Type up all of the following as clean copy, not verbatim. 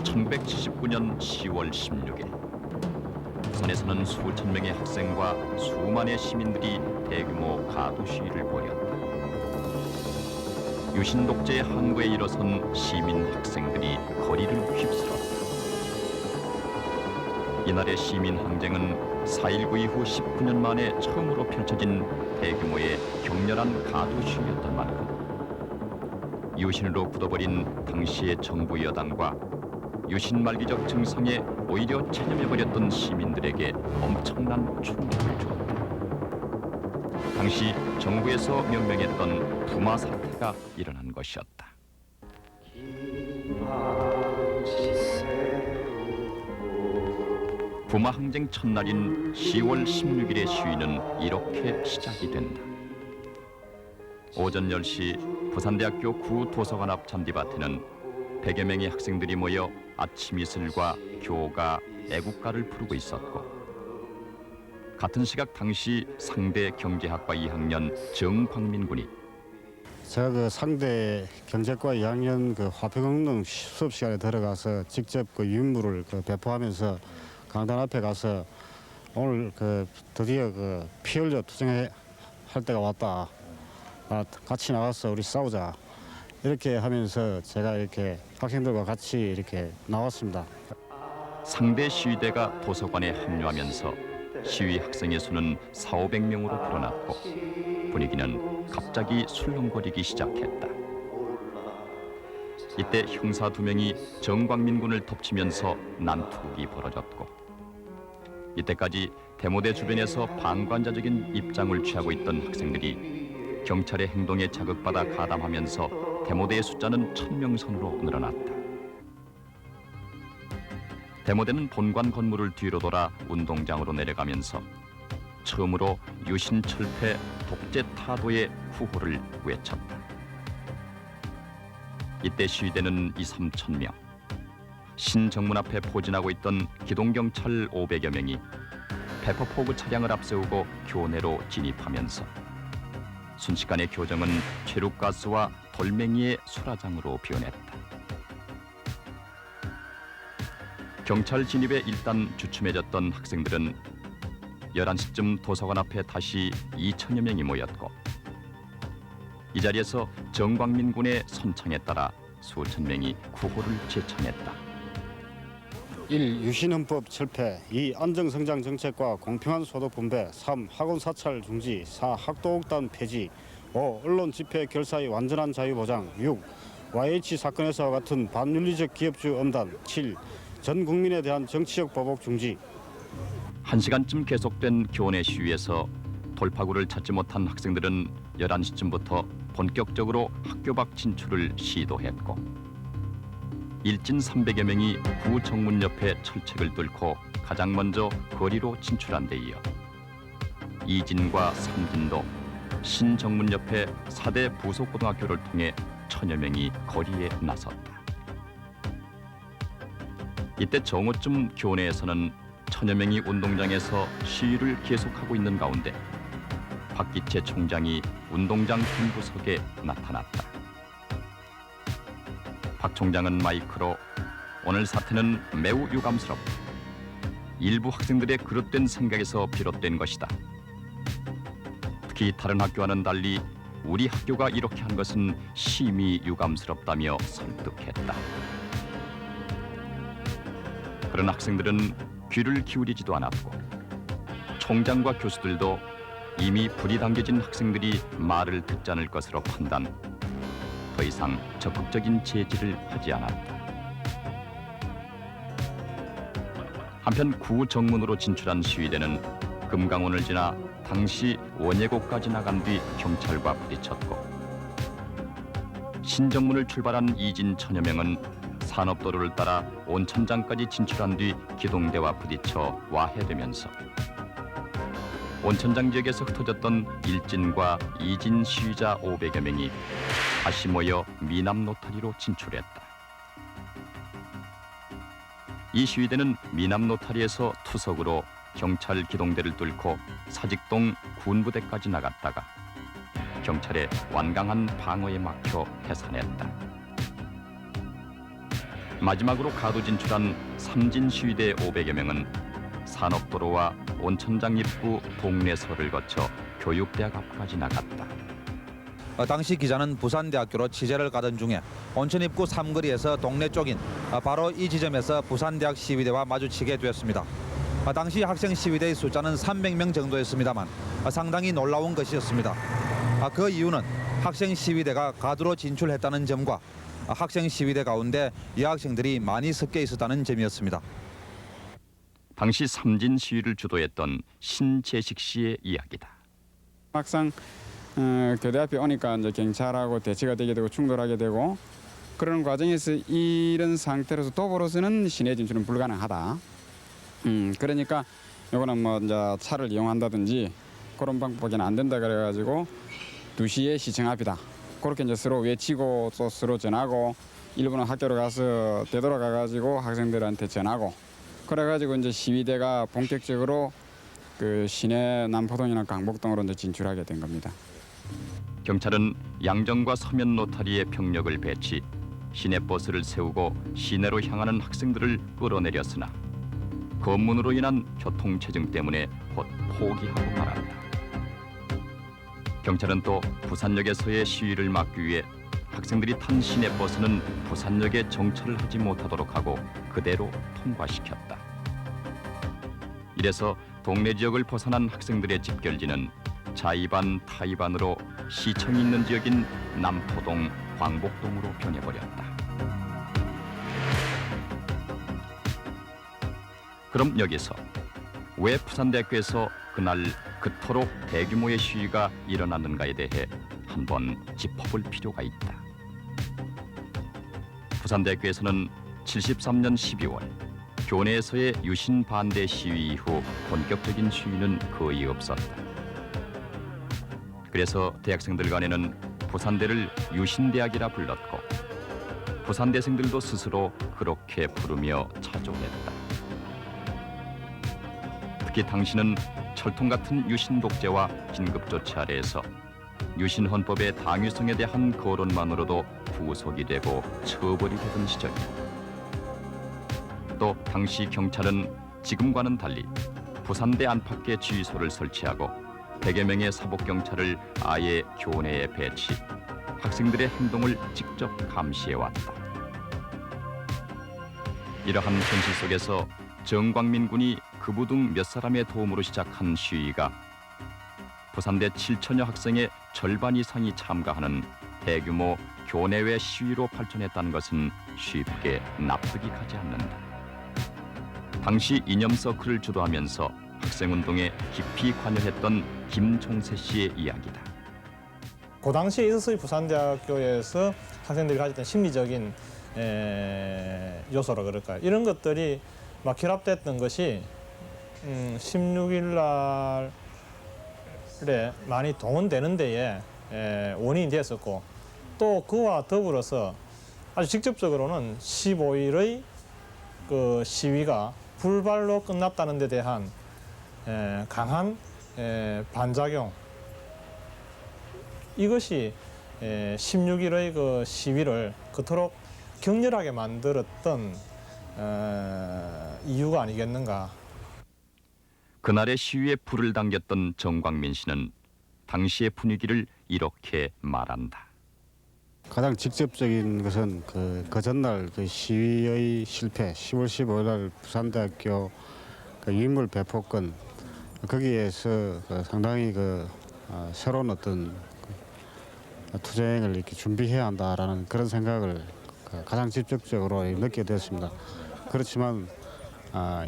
1979년 10월 16일 부산에서는 수천 명의 학생과 수만의 시민들이 대규모 가두 시위를 벌였다. 유신 독재의 항거에 일어선 시민 학생들이 거리를 휩쓸었다. 이날의 시민 항쟁은 4.19 이후 19년 만에 처음으로 펼쳐진 대규모의 격렬한 가두 시위였던 만큼 유신으로 굳어버린 당시의 정부 여당과 유신 말기적 증상에 오히려 체념해버렸던 시민들에게 엄청난 충격을 주었다. 당시 정부에서 명명했던 부마 사태가 일어난 것이었다. 부마 항쟁 첫날인 10월 16일의 시위는 이렇게 시작이 된다. 오전 10시 부산대학교 구도서관 앞 잔디밭에는 100여 명의 학생들이 모여 아침 이슬과 교가, 애국가를 부르고 있었고, 같은 시각 당시 상대 경제학과 2학년 정광민 군이 제가 그 상대 경제과 2학년 그 화평운동 수업 시간에 들어가서 직접 그 유인물을 배포하면서 강단 앞에 가서 오늘 드디어 피 흘려 투쟁할 때가 왔다. 같이 나가서 우리 싸우자. 이렇게 하면서 제가 이렇게 학생들과 같이 이렇게 나왔습니다. 상대 시위대가 도서관에 합류하면서 시위 학생의 수는 400~500명으로 불어났고 분위기는 갑자기 술렁거리기 시작했다. 이때 형사 2명이 정광민 군을 덮치면서 난투극이 벌어졌고, 이때까지 데모대 주변에서 방관자적인 입장을 취하고 있던 학생들이 경찰의 행동에 자극받아 가담하면서 데모대의 숫자는 1000명 선으로 늘어났다. 데모대는 본관 건물을 뒤로 돌아 운동장으로 내려가면서 처음으로 유신 철폐 독재 타도의 구호를 외쳤다. 이때 시위대는 2~3천 명, 신정문 앞에 포진하고 있던 기동경찰 500여 명이 페퍼포그 차량을 앞세우고 교내로 진입하면서 순식간에 교정은 최루가스와 돌멩이의 수라장으로 변했다. 경찰 진입에 일단 주춤해졌던 학생들은 11시쯤 도서관 앞에 다시 2천여 명이 모였고, 이 자리에서 정광민 군의 선창에 따라 수천 명이 구호를 제창했다. 1. 유신헌법 철폐, 2. 안정성장 정책과 공평한 소득 분배, 3. 학원 사찰 중지, 4. 학도극단 폐지, 5. 언론 집회 결사의 완전한 자유 보장, 6. YH 사건에서와 같은 반윤리적 기업주 엄단, 7. 전 국민에 대한 정치적 보복 중지. 1시간쯤 계속된 교내 시위에서 돌파구를 찾지 못한 학생들은 11시쯤부터 본격적으로 학교 밖 진출을 시도했고, 일진 300여 명이 구 정문 옆에 철책을 뚫고 가장 먼저 거리로 진출한 데 이어 이진과 삼진도 신정문 옆에 4대 부속고등학교를 통해 1000여 명이 거리에 나섰다. 이때 정오쯤 교내에서는 1000여 명이 운동장에서 시위를 계속하고 있는 가운데 박기채 총장이 운동장 한 구석에 나타났다. 박 총장은 마이크로 오늘 사태는 매우 유감스럽다. 일부 학생들의 그릇된 생각에서 비롯된 것이다. 특히 다른 학교와는 달리 우리 학교가 이렇게 한 것은 심히 유감스럽다며 설득했다. 그런 학생들은 귀를 기울이지도 않았고, 총장과 교수들도 이미 불이 당겨진 학생들이 말을 듣지 않을 것으로 판단, 더 이상 적극적인 제지를 하지 않았다. 한편 구 정문으로 진출한 시위대는 금강원을 지나 당시 원예고까지 나간 뒤 경찰과 부딪혔고, 신정문을 출발한 이진 1000여 명은 산업도로를 따라 온천장까지 진출한 뒤 기동대와 부딪혀 와해되면서 온천장 지역에서 흩어졌던 일진과 이진 시위자 500여 명이 다시 모여 미남 노타리로 진출했다. 이 시위대는 미남 노타리에서 투석으로 경찰 기동대를 뚫고 사직동 군부대까지 나갔다가 경찰의 완강한 방어에 막혀 해산했다. 마지막으로 가도 진출한 삼진 시위대 500여 명은 산업도로와 온천장 입구 동래서를 거쳐 교육대학 앞까지 나갔다. 당시 기자는 부산대학교로 취재를 가던 중에 온천 입구 삼거리에서 동네 쪽인 바로 이 지점에서 부산대학 시위대와 마주치게 되었습니다. 당시 학생 시위대의 숫자는 300명 정도였습니다만 상당히 놀라운 것이었습니다. 그 이유는 학생 시위대가 가두로 진출했다는 점과 학생 시위대 가운데 여학생들이 많이 섞여 있었다는 점이었습니다. 당시 삼진 시위를 주도했던 신재식 씨의 이야기다. 막상 교대 앞에 오니까 이제 경찰하고 대치가 되게 되고 충돌하게 되고 그런 과정에서 이런 상태로서 도보로서는 시내 진출은 불가능하다. 그러니까 요거는 뭐 이제 차를 이용한다든지 그런 방법밖에 안 된다 그래가지고 2시에 시청 앞이다. 그렇게 이제 서로 외치고 또 서로 전하고 일부는 학교로 가서 되돌아가가지고 학생들한테 전하고 그래가지고 이제 시위대가 본격적으로 그 시내 남포동이나 강북동으로 이제 진출하게 된 겁니다. 경찰은 양정과 서면 노타리에 병력을 배치, 시내버스를 세우고 시내로 향하는 학생들을 끌어내렸으나 검문으로 인한 교통체증 때문에 곧 포기하고 말았다. 경찰은 또 부산역에서의 시위를 막기 위해 학생들이 탄 시내버스는 부산역에 정차를 하지 못하도록 하고 그대로 통과시켰다. 이래서 동네 지역을 벗어난 학생들의 집결지는 자의반, 타의반으로 시청이 있는 지역인 남포동, 광복동으로 변해버렸다. 그럼 여기서 왜 부산대학교에서 그날 그토록 대규모의 시위가 일어났는가에 대해 한번 짚어볼 필요가 있다. 부산대학교에서는 73년 12월 교내에서의 유신 반대 시위 이후 본격적인 시위는 거의 없었다. 그래서 대학생들 간에는 부산대를 유신대학이라 불렀고 부산대생들도 스스로 그렇게 부르며 차종했다. 특히 당시는 철통 같은 유신 독재와 긴급 조치 아래에서 유신 헌법의 당위성에 대한 거론만으로도 구속이 되고 처벌이 되던 시절이다. 또 당시 경찰은 지금과는 달리 부산대 안팎에 지휘소를 설치하고 100여 명의 사복경찰을 아예 교내에 배치, 학생들의 행동을 직접 감시해왔다. 이러한 현실 속에서 정광민 군이 그부 등 몇 사람의 도움으로 시작한 시위가 부산대 7천여 학생의 절반 이상이 참가하는 대규모 교내외 시위로 발전했다는 것은 쉽게 납득이 가지 않는다. 당시 이념서클을 주도하면서 학생운동에 깊이 관여했던 김종세 씨의 이야기다. 그 당시에 있었어요. 부산대학교에서 학생들이 가졌던 심리적인 요소라 그럴까요? 이런 것들이 막 결합됐던 것이 16일 날에 많이 동원되는 데에 원인이 됐었고 또 그와 더불어서 아주 직접적으로는 15일의 그 시위가 불발로 끝났다는 데 대한 강한 반작용, 이것이 16일의 그 시위를 그토록 격렬하게 만들었던 이유가 아니겠는가. 그날의 시위에 불을 당겼던 정광민 씨는 당시의 분위기를 이렇게 말한다. 가장 직접적인 것은 그 전날 그 시위의 실패, 10월 15일 날 부산대학교 그 유인물 배포권 거기에서 상당히 새로운 어떤 투쟁을 이렇게 준비해야 한다라는 그런 생각을 가장 직접적으로 느끼게 되었습니다. 그렇지만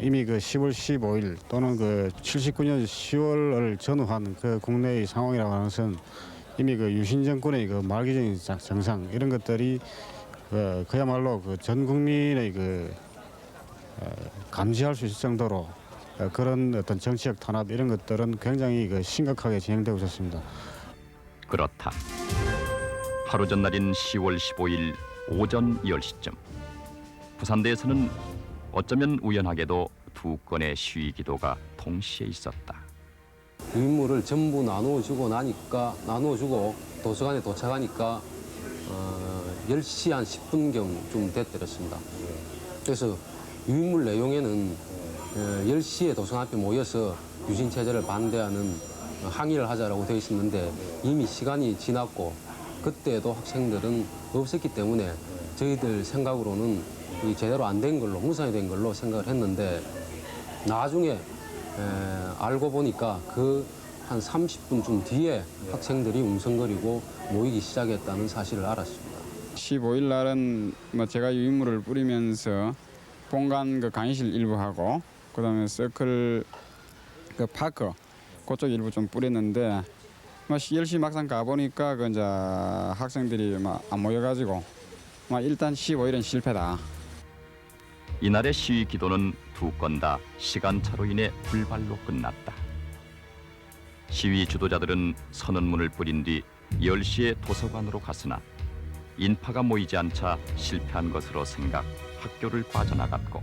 이미 그 10월 15일 또는 그 79년 10월을 전후한 그 국내의 상황이라고 하는 것은 이미 그 유신 정권의 그 말기적인 정상 이런 것들이 그야말로 그 전 국민의 감지할 수 있을 정도로 그런 어떤 정치적 탄압 이런 것들은 굉장히 심각하게 진행되고 있었습니다. 그렇다. 하루 전날인 10월 15일 오전 10시쯤 부산대에서는 어쩌면 우연하게도 두 건의 시위 기도가 동시에 있었다. 유인물을 전부 나누어주고 도서관에 도착하니까 10시 한 10분경쯤 됐더랬습니다. 그래서 유인물 내용에는 10시에 도성 앞에 모여서 유신체제를 반대하는 항의를 하자라고 되어 있었는데 이미 시간이 지났고 그때도 학생들은 없었기 때문에 저희들 생각으로는 이 제대로 안 된 걸로, 무산이 된 걸로 생각을 했는데 나중에 알고 보니까 그 한 30분쯤 뒤에 학생들이 웅성거리고 모이기 시작했다는 사실을 알았습니다. 15일 날은 뭐 제가 유인물을 뿌리면서 본관 그 강의실 일부 하고 그다음에 서클 그 파크 그쪽 일부 좀 뿌렸는데 뭐 10시 막상 가 보니까 그 이제 학생들이 막 안 모여가지고 막 일단 15일은 실패다. 이날의 시위 기도는 두 건 다 시간차로 인해 불발로 끝났다. 시위 주도자들은 선언문을 뿌린 뒤 10시에 도서관으로 갔으나 인파가 모이지 않자 실패한 것으로 생각, 학교를 빠져나갔고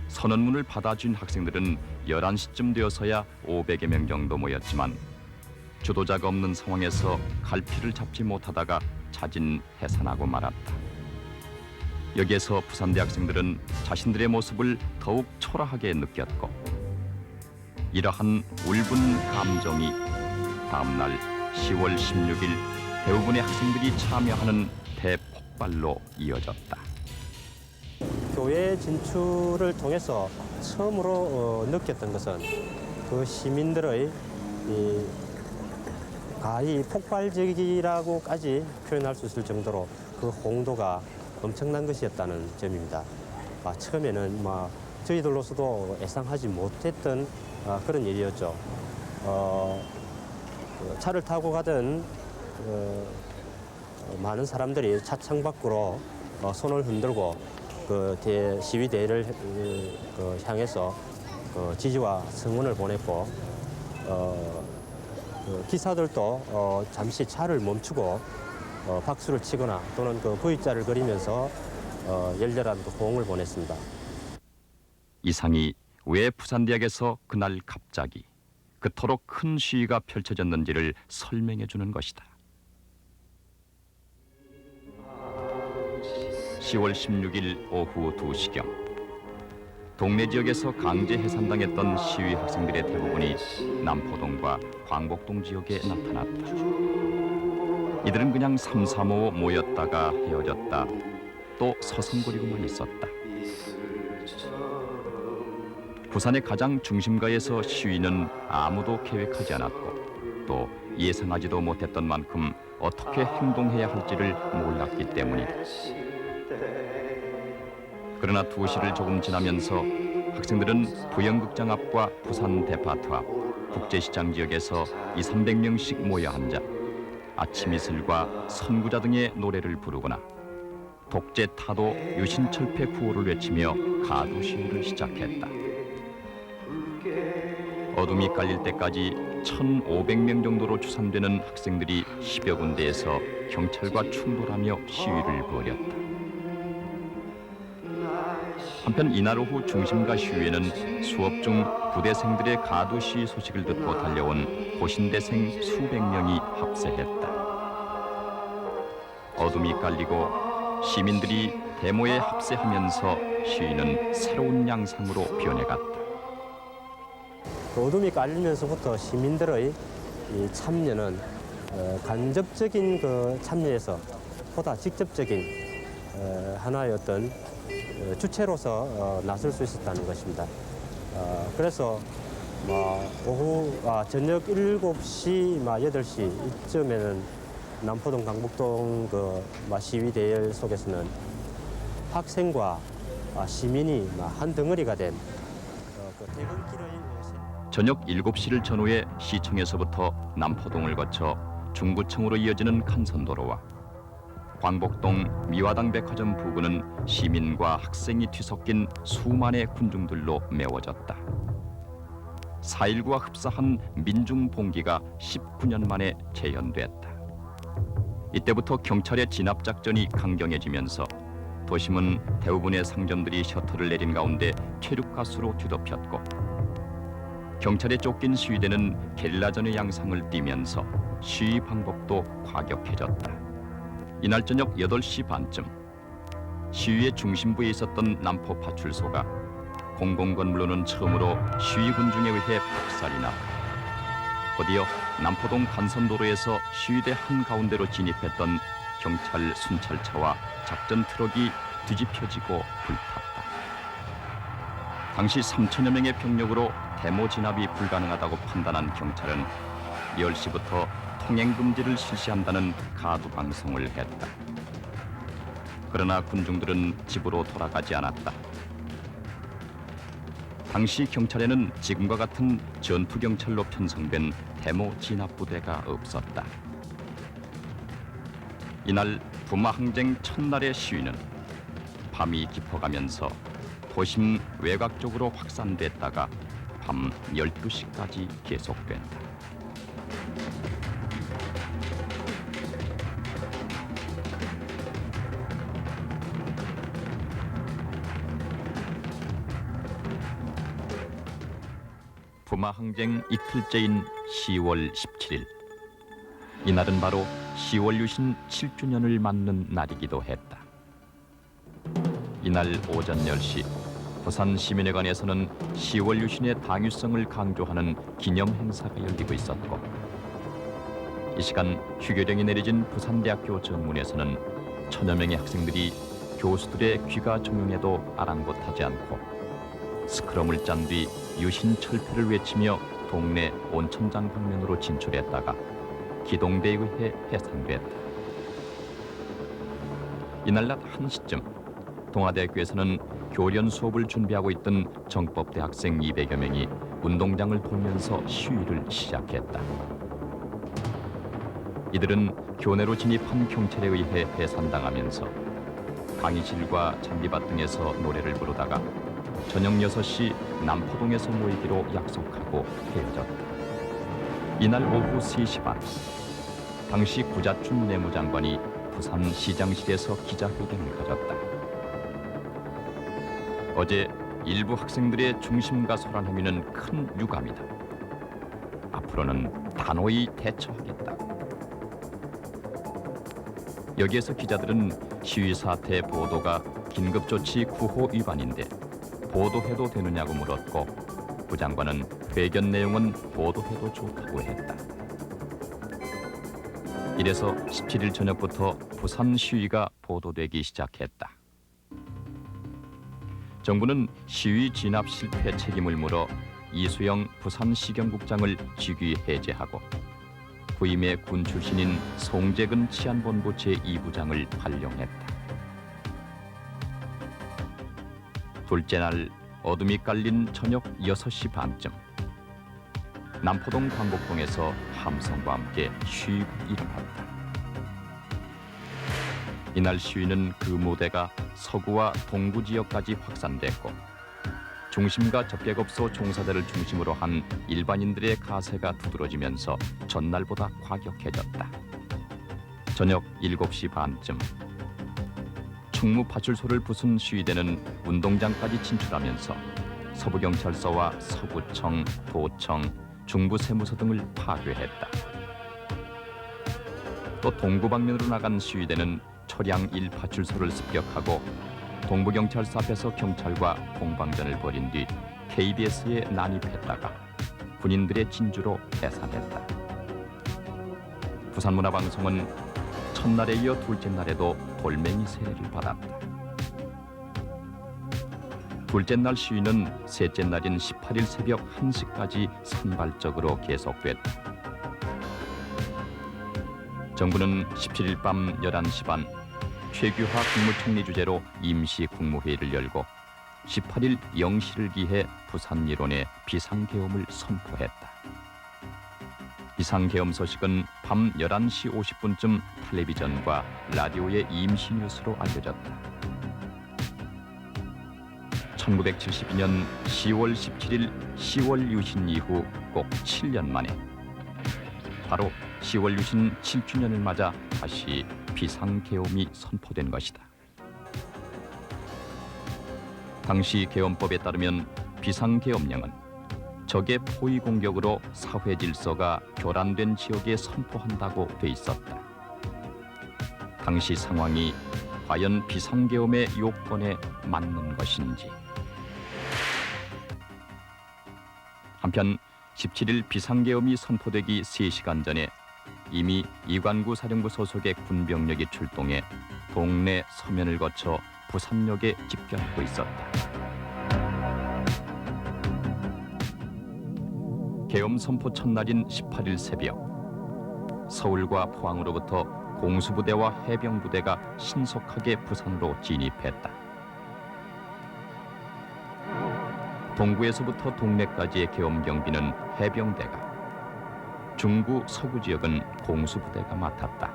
선언문을 받아준 학생들은 11시쯤 되어서야 500여 명 정도 모였지만 주도자가 없는 상황에서 갈피를 잡지 못하다가 자진 해산하고 말았다. 여기에서 부산대 학생들은 자신들의 모습을 더욱 초라하게 느꼈고 이러한 울분 감정이 다음 날 10월 16일 대부분의 학생들이 참여하는 대폭발로 이어졌다. 교회 진출을 통해서 처음으로 느꼈던 것은 그 시민들의 가히 폭발적이라고까지 표현할 수 있을 정도로 그 홍도가 엄청난 것이었다는 점입니다. 처음에는 저희들로서도 예상하지 못했던 그런 일이었죠. 차를 타고 가던 많은 사람들이 차창 밖으로 손을 흔들고 그 시위대를 향해서 지지와 성원을 보냈고 기사들도 잠시 차를 멈추고 박수를 치거나 또는 그 V자를 그리면서 열렬한 호응을 보냈습니다. 이상이 왜 부산대학에서 그날 갑자기 그토록 큰 시위가 펼쳐졌는지를 설명해 주는 것이다. 10월 16일 오후 2시경 동네 지역에서 강제 해산당했던 시위 학생들의 대부분이 남포동과 광복동 지역에 나타났다. 이들은 그냥 삼삼오오 모였다가 헤어졌다. 또 서성거리고만 있었다. 부산의 가장 중심가에서 시위는 아무도 계획하지 않았고 또 예상하지도 못했던 만큼 어떻게 행동해야 할지를 몰랐기 때문이다. 그러나 2시를 조금 지나면서 학생들은 부영극장 앞과 부산 데파트 앞, 국제시장 지역에서 200~300명씩 모여 앉아 아침 이슬과 선구자 등의 노래를 부르거나 독재 타도 유신철폐 구호를 외치며 가두 시위를 시작했다. 어둠이 깔릴 때까지 1,500명 정도로 추산되는 학생들이 10여 군데에서 경찰과 충돌하며 시위를 벌였다. 한편 이날 오후 중심가 시위에는 수업 중 부대생들의 가두 시위 소식을 듣고 달려온 고신대생 수백 명이 합세했다. 어둠이 깔리고 시민들이 데모에 합세하면서 시위는 새로운 양상으로 변해갔다. 어둠이 깔리면서부터 시민들의 이 참여는 간접적인 그 참여에서 보다 직접적인 하나의 어떤 주체로서 나설 수 있었다는 것입니다. 그래서 오후 저녁 7시, 8시 이쯤에는 남포동, 강북동 그 시위 대열 속에서는 학생과 시민이 한 덩어리가 된 그 퇴근길의 저녁 7시를 전후해 시청에서부터 남포동을 거쳐 중구청으로 이어지는 간선도로와 광복동 미화당 백화점 부근은 시민과 학생이 뒤섞인 수만의 군중들로 메워졌다. 4.19와 흡사한 민중 봉기가 19년 만에 재현됐다. 이때부터 경찰의 진압작전이 강경해지면서 도심은 대부분의 상점들이 셔터를 내린 가운데 쾌륙가스로 뒤덮였고 경찰에 쫓긴 시위대는 게릴라전의 양상을 띠면서 시위 방법도 과격해졌다. 이날 저녁 8시 반쯤 시위의 중심부에 있었던 남포 파출소가 공공건물로는 처음으로 시위군 중에 의해 박살이 났다. 곧이어 남포동 간선도로에서 시위대 한가운데로 진입했던 경찰 순찰차와 작전 트럭이 뒤집혀지고 불탔다. 당시 3천여 명의 병력으로 대모 진압이 불가능하다고 판단한 경찰은 10시부터 통행 금지를 실시한다는 가두 방송을 했다. 그러나 군중들은 집으로 돌아가지 않았다. 당시 경찰에는 지금과 같은 전투 경찰로 편성된 대모 진압 부대가 없었다. 이날 부마 항쟁 첫날의 시위는 밤이 깊어가면서 도심 외곽 쪽으로 확산됐다가 밤 12시까지 계속됐다. 부마 항쟁 이틀째인 10월 17일. 이날은 바로 10월 유신 7주년을 맞는 날이기도 했다. 이날 오전 10시 부산 시민회관에서는 10월 유신의 당위성을 강조하는 기념 행사가 열리고 있었고, 이 시간 휴교령이 내려진 부산대학교 정문에서는 천여 명의 학생들이 교수들의 귀가 종용해도 아랑곳하지 않고 스크럼을 짠 뒤 유신 철폐를 외치며 동네 온천장 방면으로 진출했다가 기동대에 의해 해산됐다. 이날 낮 1시쯤 동아대학교에서는 교련 수업을 준비하고 있던 정법대 학생 200여 명이 운동장을 돌면서 시위를 시작했다. 이들은 교내로 진입한 경찰에 의해 해산당하면서 강의실과 잔디밭 등에서 노래를 부르다가 저녁 6시 남포동에서 모이기로 약속하고 헤어졌다. 이날 오후 3시 반, 당시 구자춘 내무장관이 부산시장실에서 기자회견을 가졌다. 어제 일부 학생들의 중심과 소란 행위는 큰 유감이다. 앞으로는 단호히 대처하겠다. 여기에서 기자들은 시위 사태 보도가 긴급조치 구호 위반인데 보도해도 되느냐고 물었고, 부 장관은 회견 내용은 보도해도 좋다고 했다. 이래서 17일 저녁부터 부산 시위가 보도되기 시작했다. 정부는 시위 진압 실패 책임을 물어 이수영 부산시경국장을 직위 해제하고 부임의 군 출신인 송재근 치안본부 제2부장을 발령했다. 둘째 날 어둠이 깔린 저녁 6시 반쯤 남포동 광복동에서 함성과 함께 시위가 일어났다. 이날 시위는 그 무대가 서구와 동구 지역까지 확산됐고 중심과 접객업소 종사자를 중심으로 한 일반인들의 가세가 두드러지면서 전날보다 과격해졌다. 저녁 7시 반쯤 충무파출소를 부순 시위대는 운동장까지 진출하면서 서부경찰서와 서구청, 도청, 중부세무서 등을 파괴했다. 또 동구 방면으로 나간 시위대는 초량 1파출소를 습격하고 동부경찰서 앞에서 경찰과 공방전을 벌인 뒤 KBS에 난입했다가 군인들의 진주로 해산했다. 부산문화방송은 첫날에 이어 둘째 날에도 돌멩이 세례를 받았다. 둘째 날 시위는 셋째 날인 18일 새벽 1시까지 산발적으로 계속됐다. 정부는 17일 밤 11시 반 최규하 국무총리 주재로 임시 국무회의를 열고 18일 0시를 기해 부산 일원의 비상계엄을 선포했다. 비상계엄 소식은 밤 11시 50분쯤 텔레비전과 라디오의 임시 뉴스로 알려졌다. 1972년 10월 17일 10월 유신 이후 꼭 7년 만에 바로 10월 유신 7주년을 맞아 다시 비상계엄이 선포된 것이다. 당시 계엄법에 따르면 비상계엄령은 적의 포위 공격으로 사회 질서가 교란된 지역에 선포한다고 돼 있었다. 당시 상황이 과연 비상계엄의 요건에 맞는 것인지. 한편 17일 비상계엄이 선포되기 3시간 전에 이미 이관구 사령부 소속의 군병력이 출동해 동래 서면을 거쳐 부산역에 집결하고 있었다. 계엄 선포 첫날인 18일 새벽, 서울과 포항으로부터 공수부대와 해병부대가 신속하게 부산으로 진입했다. 동구에서부터 동래까지의 계엄 경비는 해병대가, 중구 서구 지역은 공수부대가 맡았다.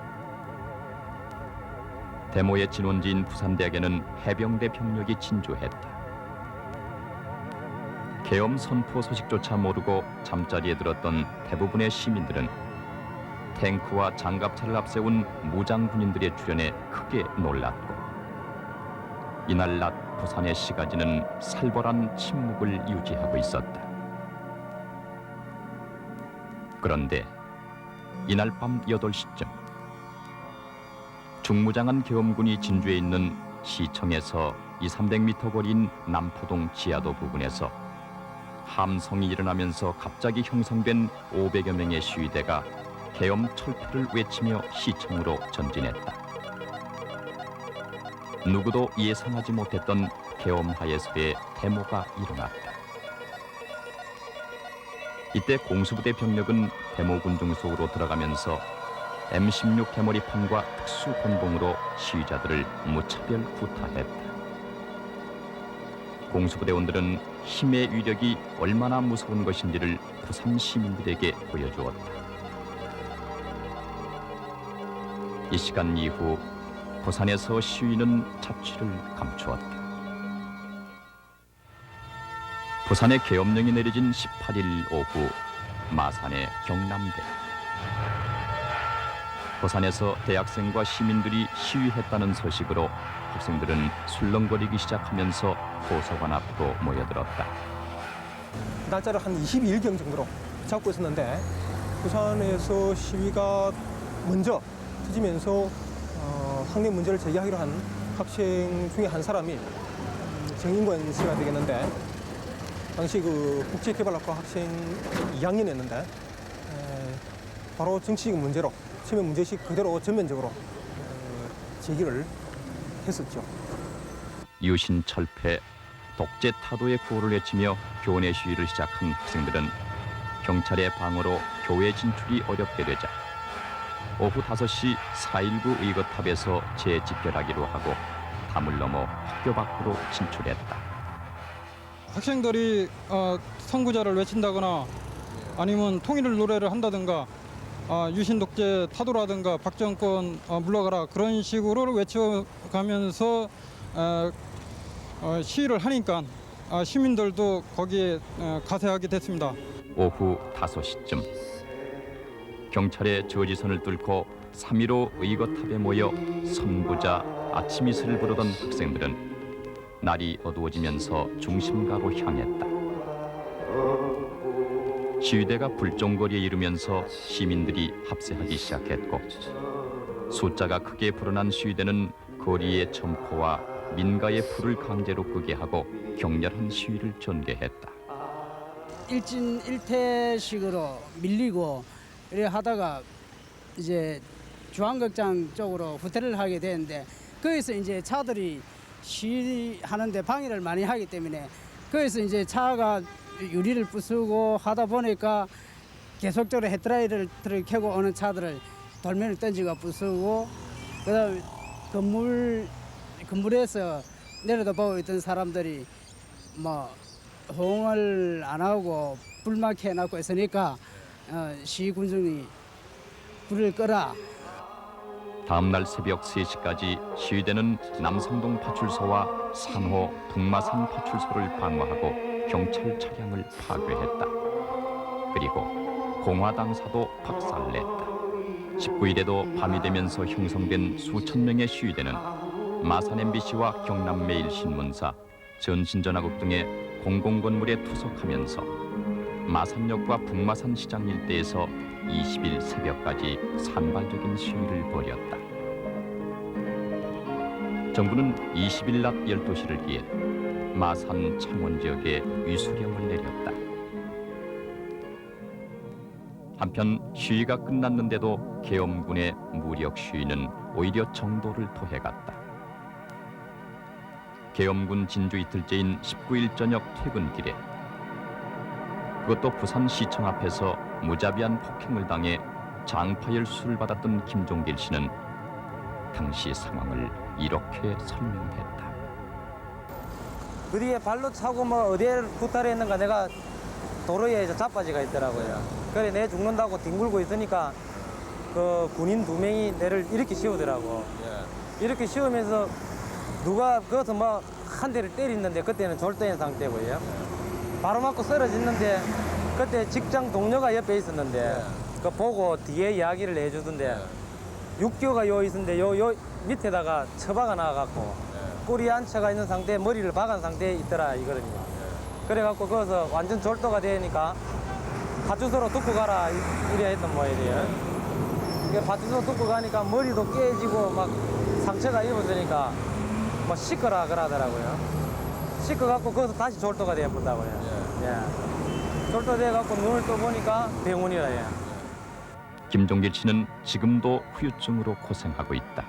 데모의 진원지인 부산대학에는 해병대 병력이 진주했다. 계엄 선포 소식조차 모르고 잠자리에 들었던 대부분의 시민들은 탱크와 장갑차를 앞세운 무장 군인들의 출현에 크게 놀랐고, 이날 낮 부산의 시가지는 살벌한 침묵을 유지하고 있었다. 그런데 이날 밤 8시쯤 중무장한 계엄군이 진주에 있는 시청에서 200~300m 거리인 남포동 지하도 부근에서 함성이 일어나면서 갑자기 형성된 500여 명의 시위대가 계엄 철폐를 외치며 시청으로 전진했다. 누구도 예상하지 못했던 계엄하에서의 데모가 일어났다. 이때 공수부대 병력은 데모군중 속으로 들어가면서 M16 대머리판과 특수 권총으로 시위자들을 무차별 구타했다. 공수부대원들은 힘의 위력이 얼마나 무서운 것인지를 부산 시민들에게 보여주었다. 이 시간 이후 부산에서 시위는 자취를 감추었다. 부산에 계엄령이 내려진 18일 오후, 마산의 경남대. 부산에서 대학생과 시민들이 시위했다는 소식으로 학생들은 술렁거리기 시작하면서 도서관 앞으로 모여들었다. 날짜를 한 22일경 정도로 잡고 있었는데 부산에서 시위가 먼저 터지면서 학내 문제를 제기하기로 한 학생 중에 한 사람이 정인권 씨가 되겠는데, 당시 그 국제개발학과 학생 2학년이었는데 바로 정치적 문제로 처음에 문제식 그대로 전면적으로 제기를 했었죠. 유신 철폐, 독재 타도의 구호를 외치며 교내 시위를 시작한 학생들은 경찰의 방어로 교외 진출이 어렵게 되자 오후 5시 4.19 의거탑에서 재집결하기로 하고 담을 넘어 학교 밖으로 진출했다. 학생들이 선구자를 외친다거나 아니면 통일 노래를 한다든가 유신 독재 타도라든가 박정권 물러가라 그런 식으로 외쳐가면서 시위를 하니까 시민들도 거기에 가세하게 됐습니다. 오후 5시쯤 경찰의 저지선을 뚫고 3.15 의거탑에 모여 선구자 아침 이슬을 부르던 학생들은 날이 어두워지면서 중심가로 향했다. 시위대가 불종거리에 이르면서 시민들이 합세하기 시작했고, 숫자가 크게 불어난 시위대는 거리의 점포와 민가의 불을 강제로 끄게 하고 격렬한 시위를 전개했다. 일진일퇴식으로 밀리고 이래 하다가 이제 중앙극장 쪽으로 후퇴를 하게 되는데, 거기서 이제 차들이 시위하는데 방해를 많이 하기 때문에 거기서 이제 차가 유리를 부수고 하다 보니까 계속적으로 헤드라이트를 켜고 오는 차들을 돌면을 던지고 부수고, 그다음에 건물에서 내려다보고 있던 사람들이 뭐 호응을 안 하고 불만 켜놓고 있으니까 시군중이 불을 끄라. 다음 날 새벽 3시까지 시위대는 남성동 파출소와 산호 북마산 파출소를 방어하고 경찰 차량을 파괴했다. 그리고 공화당사도 박살냈다. 19일에도 밤이 되면서 형성된 수천 명의 시위대는 마산 MBC와 경남 매일신문사, 전신전화국 등의 공공건물에 투석하면서 마산역과 북마산 시장 일대에서 20일 새벽까지 산발적인 시위를 벌였다. 정부는 20일 낮 12시를 기해 마산 창원 지역에 위수령을 내렸다. 한편 시위가 끝났는데도 계엄군의 무력 시위는 오히려 정도를 토해갔다. 계엄군 진주 이틀째인 19일 저녁 퇴근길에 그것도 부산시청 앞에서 무자비한 폭행을 당해 장파열 수술을 받았던 김종길 씨는 당시 상황을 이렇게 설명했다. 그 뒤에 발로 차고 뭐 어디에 구타했는가 내가 도로에 자빠지가 있더라고요. 그래 내 죽는다고 뒹굴고 있으니까 그 군인 2명이 내를 이렇게 씌우더라고. 이렇게 씌우면서 누가 거기서 뭐 한 대를 때리는데 그때는 졸도인 상태고요. 바로 맞고 쓰러졌는데 그때 직장 동료가 옆에 있었는데 그 보고 뒤에 이야기를 해주던데 육교가 요 있었는데 요 밑에다가 처박아 나와갖고 꼬리 안쳐가 있는 상태에 머리를 박은 상태에 있더라 이거든요. 그래갖고 거기서 완전 졸도가 되니까 파출소로 뚫고 가라 이래 했던 모양이에요. 파출소 뚫고 가니까 머리도 깨지고 막 상처가 입었으니까 막 씻거라 그러더라고요. 씻어갖고 거기서 다시 졸도가 되어버렸다고요. 예. 졸도 돼갖고 눈을 떠보니까 병원이라. 예. 김종길 씨는 지금도 후유증으로 고생하고 있다.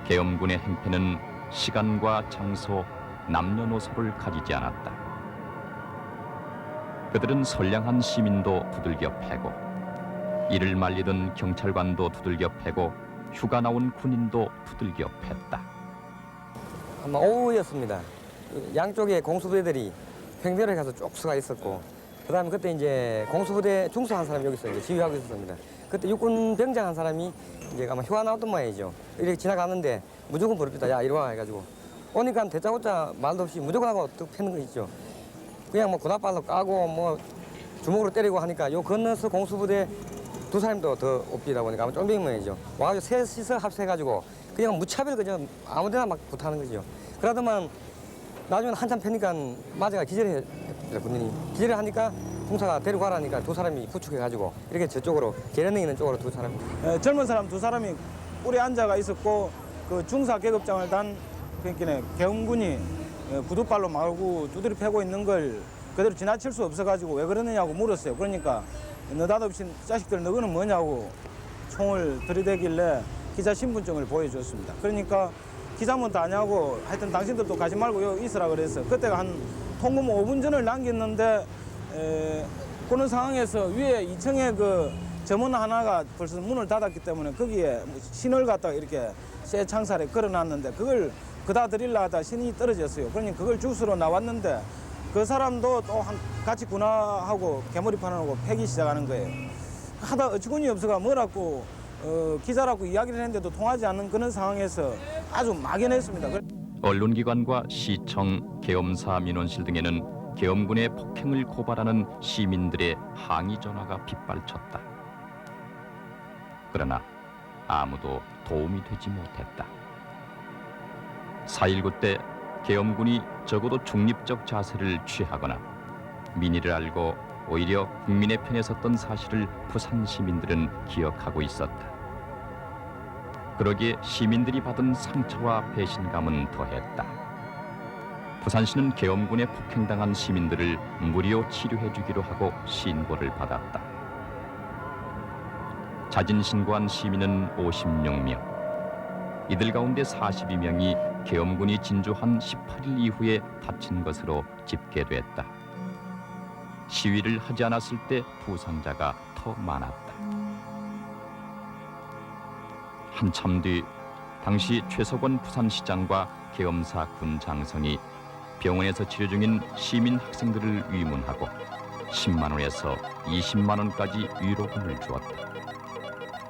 계엄군의 행패는 시간과 장소, 남녀노소를 가리지 않았다. 그들은 선량한 시민도 두들겨 패고 이를 말리던 경찰관도 두들겨 패고 휴가 나온 군인도 두들겨 팼다. 아마 오후였습니다. 양쪽에 공수부대들이 횡대를 가서 쭉 서가 있었고 그다음에 그때 이제 공수부대 중수 한 사람이 여기서 이제 지휘하고 있었습니다. 그때 육군 병장 한 사람이 이제 아마 휴가 나왔던 모양이죠. 이렇게 지나가는데 무조건 부릅니다. 야 이리 와 해가지고 오니까 대짜고짜 말도 없이 무조건 하고 뚝 패는 거 있죠. 그냥 뭐 군합발로 까고 뭐 주먹으로 때리고 하니까 요 건너서 공수부대 2사람도 더 옵디다 보니까 아마 쫀병이 모양이죠. 와가지고 셋이서 합세해가지고 그냥 무차별 그냥 아무데나 막 붙하는 거죠. 그러더만 나중에 한참 패니까 마저가 기절해 군인이 기절을 하니까 중사가 데리고 가라니까 2사람이 부축해가지고 이렇게 저쪽으로 계련에 있는 쪽으로 2사람. 젊은 사람 2사람이 꿀에 앉아가 있었고 그 중사 계급장을 단 그러니까 계엄군이 구두발로 마구 두드려 패고 있는 걸 그대로 지나칠 수 없어가지고 왜 그러느냐고 물었어요. 그러니까 느닷없이 자식들 너희는 뭐냐고 총을 들이대길래 기자 신분증을 보여줬습니다. 그러니까 기자문도 아니하고 하여튼 당신들도 가지 말고 여기 있으라 그랬어요. 그때가 한 통금 5분 전을 남겼는데 그런 상황에서 위에 2층에 그 점원 하나가 벌써 문을 닫았기 때문에 거기에 신을 갖다가 이렇게 쇠 창살에 걸어놨는데 그걸 그다 드릴라 하다 신이 떨어졌어요. 그러니 그걸 주스로 나왔는데 그 사람도 또 같이 군화하고 개머리판하고 패기 시작하는 거예요. 하다 어처구니 없어가 뭐라고 기자라고 이야기를 했는데도 통하지 않는 그런 상황에서 아주 막연했습니다. 언론기관과 시청, 계엄사 민원실 등에는 계엄군의 폭행을 고발하는 시민들의 항의 전화가 빗발쳤다. 그러나 아무도 도움이 되지 못했다. 4.19 때 계엄군이 적어도 중립적 자세를 취하거나 민의를 알고 오히려 국민의 편에 섰던 사실을 부산 시민들은 기억하고 있었다. 그러기에 시민들이 받은 상처와 배신감은 더했다. 부산시는 계엄군에 폭행당한 시민들을 무료 치료해주기로 하고 신고를 받았다. 자진 신고한 시민은 56명. 이들 가운데 42명이 계엄군이 진주한 18일 이후에 다친 것으로 집계됐다. 시위를 하지 않았을 때 부상자가 더 많았다. 한참 뒤 당시 최석원 부산시장과 계엄사 군 장성이 병원에서 치료 중인 시민 학생들을 위문하고 10만 원에서 20만 원까지 위로금을 주었다.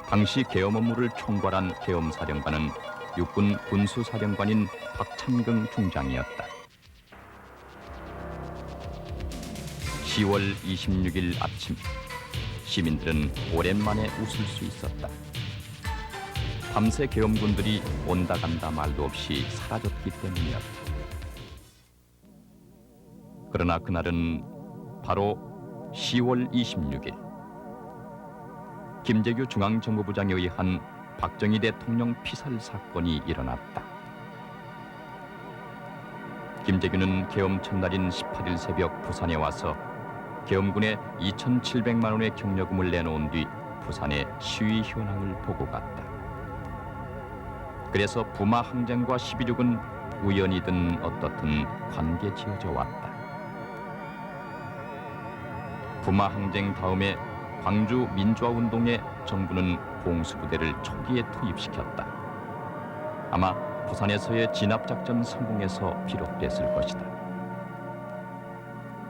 당시 계엄 업무를 총괄한 계엄사령관은 육군 군수사령관인 박찬경 중장이었다. 10월 26일 아침, 시민들은 오랜만에 웃을 수 있었다. 밤새 계엄군들이 온다 간다 말도 없이 사라졌기 때문이었다. 그러나 그날은 바로 10월 26일 김재규 중앙정보부장에 의한 박정희 대통령 피살 사건이 일어났다. 김재규는 계엄 첫날인 18일 새벽 부산에 와서 계엄군에 2,700만 원의 경력금을 내놓은 뒤 부산의 시위 현황을 보고 갔다. 그래서 부마 항쟁과 12.6은 우연이든 어떻든 관계 지어져 왔다. 부마 항쟁 다음에 광주 민주화운동에 정부는 공수부대를 초기에 투입시켰다. 아마 부산에서의 진압작전 성공에서 비롯됐을 것이다.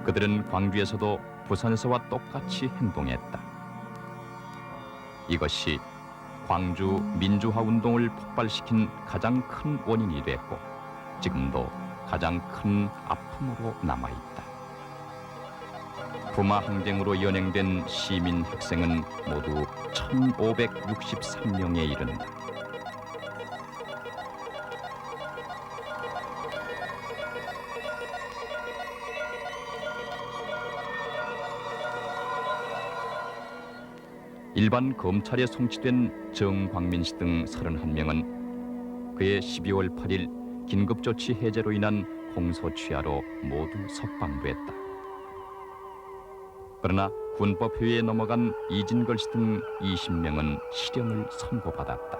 그들은 광주에서도 부산에서와 똑같이 행동했다. 이것이 광주 민주화운동을 폭발시킨 가장 큰 원인이 됐고 지금도 가장 큰 아픔으로 남아있다. 부마 항쟁으로 연행된 시민 학생은 모두 1,563명에 이른다. 일반 검찰에 송치된 정광민 씨 등 31명은 그해 12월 8일 긴급조치 해제로 인한 공소취하로 모두 석방됐다. 그러나 군법회의에 넘어간 이진걸 씨 등 20명은 실형을 선고받았다.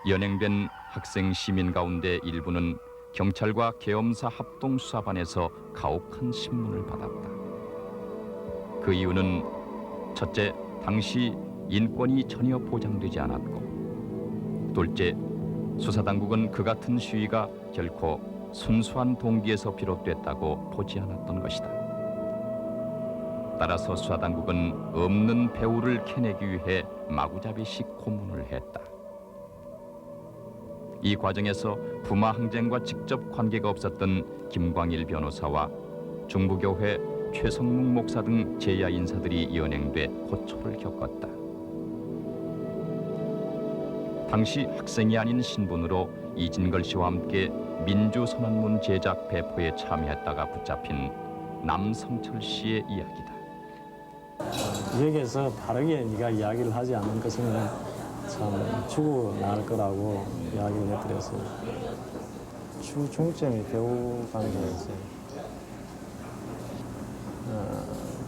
연행된 학생 시민 가운데 일부는 경찰과 계엄사 합동수사반에서 가혹한 신문을 받았다. 그 이유는 첫째, 당시 인권이 전혀 보장되지 않았고, 둘째, 수사당국은 그 같은 시위가 결코 순수한 동기에서 비롯됐다고 보지 않았던 것이다. 따라서 수사당국은 없는 배후를 캐내기 위해 마구잡이식 고문을 했다. 이 과정에서 부마 항쟁과 직접 관계가 없었던 김광일 변호사와 중부교회 최성묵 목사 등 제야 인사들이 연행돼 고초를 겪었다. 당시 학생이 아닌 신분으로 이진걸 씨와 함께 민주선언문 제작 배포에 참여했다가 붙잡힌 남성철 씨의 이야기다. 여기에서 바르게 네가 이야기를 하지 않는 것은 참 죽어나갈 거라고 이야기를 해드렸어요. 중점이 배우 관계였어요.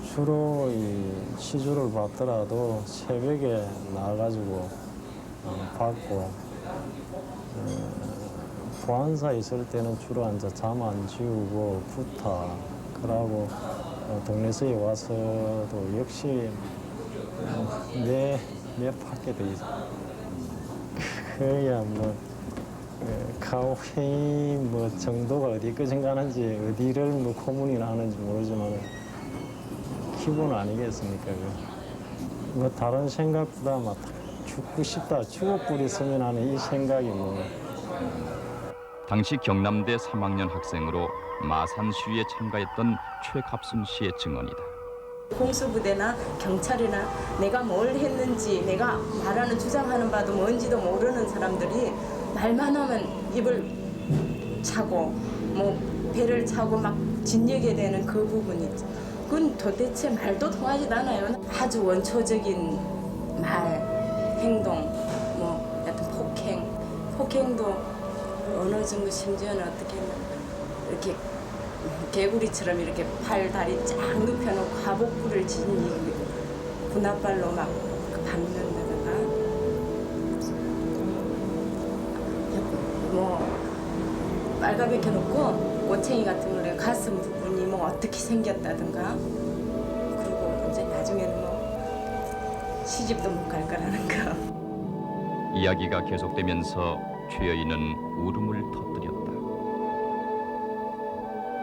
주로 이 시주를 받더라도 새벽에 나가가지고 받고 보안사 있을 때는 주로 앉아 잠 안 지우고 부탁 그러고 동네서에 와서도 역시 내 밖에 돼 있어. 그야 뭐 가오회의 뭐 정도가 어디까지 가는지 어디를 뭐 고문이나 하는지 모르지만 기본 아니겠습니까? 뭐 다른 생각보다 막 죽고 싶다, 죽어 뿌렸으면 하는 이 생각이 뭐. 당시 경남대 3학년 학생으로 마산 시위에 참가했던 최갑순 씨의 증언이다. 공수부대나 경찰이나 내가 뭘 했는지 내가 말하는 주장하는 바도 뭔지도 모르는 사람들이 말만 하면 입을 차고 뭐 배를 차고 막 진역에 되는 그 부분이 있죠. 그건 도대체 말도 통하지도 않아요. 아주 원초적인 말, 행동, 뭐 여튼 폭행도 어느 정도 심지어는 어떻게 이렇게 개구리처럼 이렇게 팔, 다리 쫙 눕혀놓고 하복부를 진 군홧발로 막 밟는다든가 뭐 빨가벗겨 놓고 꼬챙이 같은 거를 가슴 부분이 뭐 어떻게 생겼다든가 그리고 이제 나중에는 뭐 시집도 못 갈 거라는 거. 이야기가 계속되면서 최 여인은 울음을 터뜨렸다.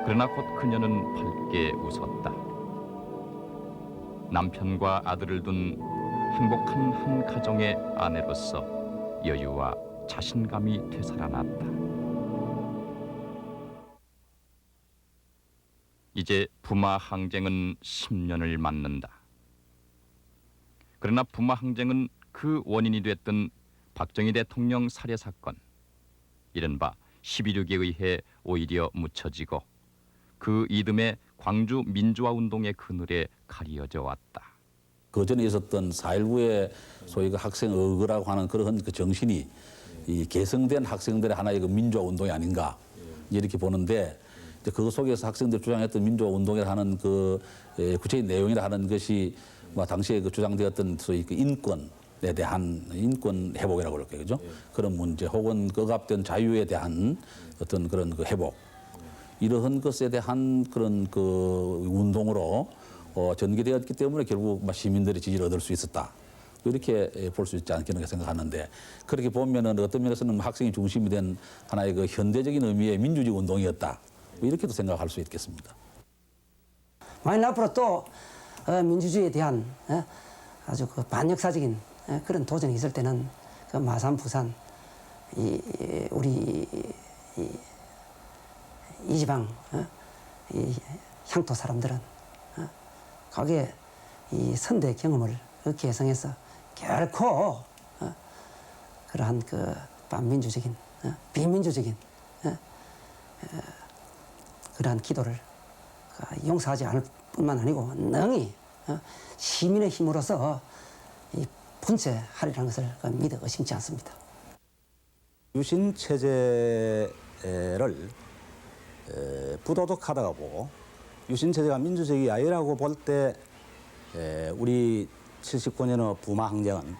그러나 곧 그녀는 밝게 웃었다. 남편과 아들을 둔 행복한 한 가정의 아내로서 여유와 자신감이 되살아났다. 이제 부마 항쟁은 10년을 맞는다. 그러나 부마 항쟁은 그 원인이 됐던 박정희 대통령 살해 사건, 이른바 12.6에 의해 오히려 묻혀지고 그 이듬해 광주 민주화 운동의 그늘에 가리어져 왔다. 그 전에 있었던 4.19의 소위 그 학생 어그라고 하는 그런 그 정신이 이 개성된 학생들의 하나의 그 민주화 운동이 아닌가 이렇게 보는데, 이제 그 속에서 학생들 주장했던 민주화 운동이라 하는 그 구체적인 내용이라 하는 것이 뭐 당시에 그 주장되었던 소위 그 인권에 대한 인권 회복이라고 그럴까요, 그죠? 그런 문제 혹은 억압된 자유에 대한 어떤 그런 그 회복, 이러한 것에 대한 그런 그 운동으로 전개되었기 때문에 결국 시민들의 지지를 얻을 수 있었다. 이렇게 볼 수 있지 않겠는가 생각하는데, 그렇게 보면은 어떤 면에서는 학생이 중심이 된 하나의 그 현대적인 의미의 민주주의 운동이었다. 이렇게도 생각할 수 있겠습니다. 만일 앞으로 또 민주주의에 대한 아주 그 반역사적인 그런 도전이 있을 때는 그 마산, 부산, 우리 이 지방 이 향토 사람들은 거기에 이 선대 경험을 개성해서 결코 그러한 그 반민주적인 비민주적인 그러한 기도를 용서하지 않을 뿐만 아니고 능히 시민의 힘으로서 분쇄하리라는 것을 믿어 의심치 않습니다. 유신 체제를 부도덕하다가 보고 유신 체제가 민주적이 아니라고 볼 때 우리 79년의 부마 항쟁은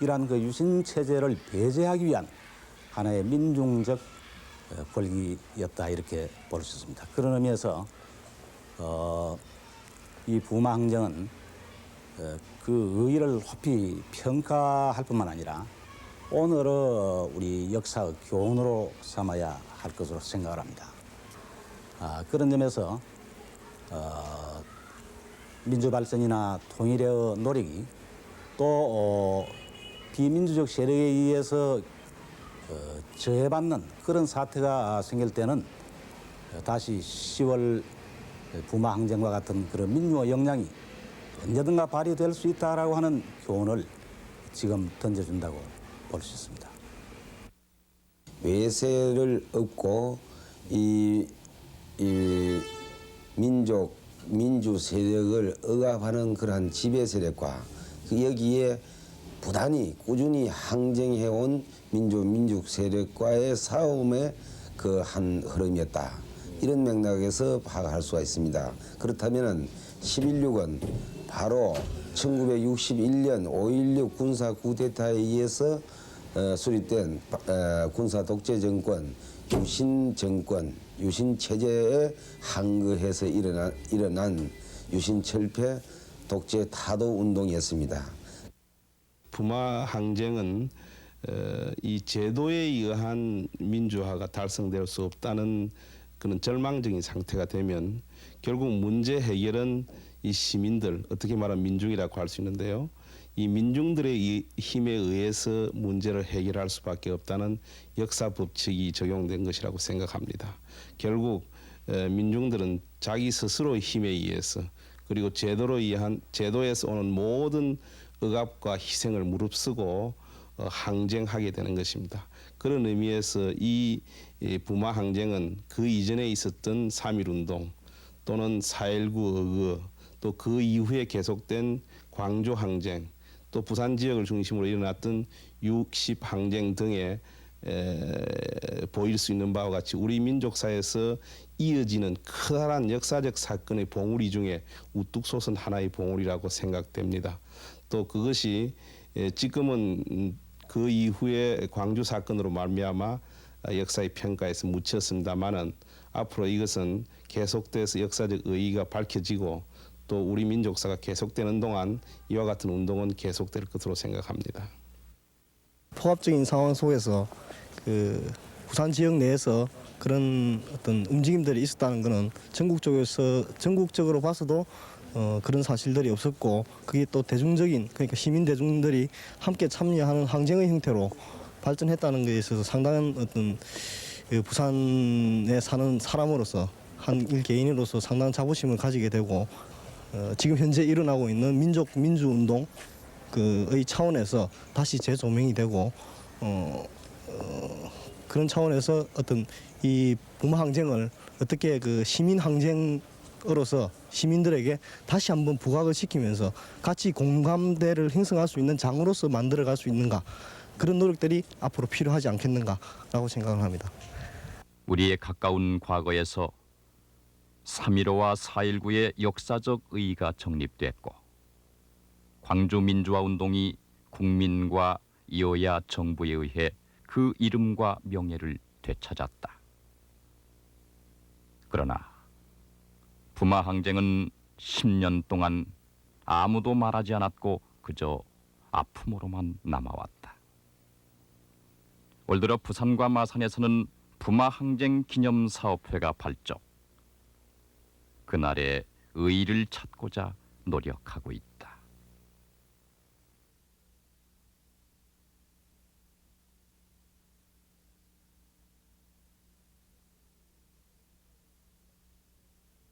이러한 그 유신 체제를 배제하기 위한 하나의 민중적 권리였다, 이렇게 볼 수 있습니다. 그런 의미에서 이 부마 항쟁은 그 의의를 높이 평가할 뿐만 아니라 오늘의 우리 역사의 교훈으로 삼아야 할 것으로 생각을 합니다. 그런 점에서 민주발전이나 통일의 노력이 또 비민주적 세력에 의해서 저해받는 그런 사태가 생길 때는 다시 10월 부마 항쟁과 같은 그런 민주화 역량이 언제든가 발휘될 수 있다라고 하는 교훈을 지금 던져준다고 볼 수 있습니다. 외세를 업고 이 민주 세력을 억압하는 그러한 지배 세력과 여기에 부단히 꾸준히 항쟁해온 민족 세력과의 싸움의 그 한 흐름이었다. 이런 맥락에서 파악할 수가 있습니다. 그렇다면 11.6은 바로 1961년 5.16 군사 쿠데타에 의해서 수립된 군사 독재 정권, 유신 정권, 유신 체제에 항거해서 일어난 유신 철폐 독재 타도 운동이었습니다. 부마 항쟁은 이 제도에 의한 민주화가 달성될 수 없다는 그런 절망적인 상태가 되면 결국 문제 해결은 이 시민들, 어떻게 말하면 민중이라고 할 수 있는데요. 이 민중들의 힘에 의해서 문제를 해결할 수밖에 없다는 역사 법칙이 적용된 것이라고 생각합니다. 결국 민중들은 자기 스스로의 힘에 의해서 그리고 제도에서 오는 모든 억압과 희생을 무릅쓰고 항쟁하게 되는 것입니다. 그런 의미에서 이 부마 항쟁은 그 이전에 있었던 3.1운동 또는 4.19 어그, 또 그 이후에 계속된 광주 항쟁, 또 부산 지역을 중심으로 일어났던 60 항쟁 등에 보일 수 있는 바와 같이 우리 민족사에서 이어지는 커다란 역사적 사건의 봉우리 중에 우뚝 솟은 하나의 봉우리라고 생각됩니다. 또 그것이 지금은 그 이후에 광주 사건으로 말미암아 역사의 평가에서 묻혔습니다마는 앞으로 이것은 계속돼서 역사적 의의가 밝혀지고 또 우리 민족사가 계속되는 동안 이와 같은 운동은 계속될 것으로 생각합니다. 포괄적인 상황 속에서 그 부산 지역 내에서 그런 어떤 움직임들이 있었다는 것은 전국적으로 봐서도 그런 사실들이 없었고, 그게 또 대중적인, 그러니까 시민 대중들이 함께 참여하는 항쟁의 형태로 발전했다는 것에 있어서 상당한 어떤 그 부산에 사는 사람으로서 한 일개인으로서 상당한 자부심을 가지게 되고, 지금 현재 일어나고 있는 민주운동 그의 차원에서 다시 재조명이 되고, 그런 차원에서 어떤 이 부마 항쟁을 어떻게 그 시민 항쟁의 으로서 시민들에게 다시 한번 부각을 시키면서 같이 공감대를 형성할 수 있는 장으로서 만들어갈 수 있는가, 그런 노력들이 앞으로 필요하지 않겠는가라고 생각을 합니다. 우리의 가까운 과거에서 3.15와 4.19의 역사적 의의가 정립됐고 광주 민주화 운동이 국민과 여야 정부에 의해 그 이름과 명예를 되찾았다. 그러나 부마 항쟁은 10년 동안 아무도 말하지 않았고 그저 아픔으로만 남아왔다. 올 들어 부산과 마산에서는 부마 항쟁 기념 사업회가 발족. 그날의 의의를 찾고자 노력하고 있다.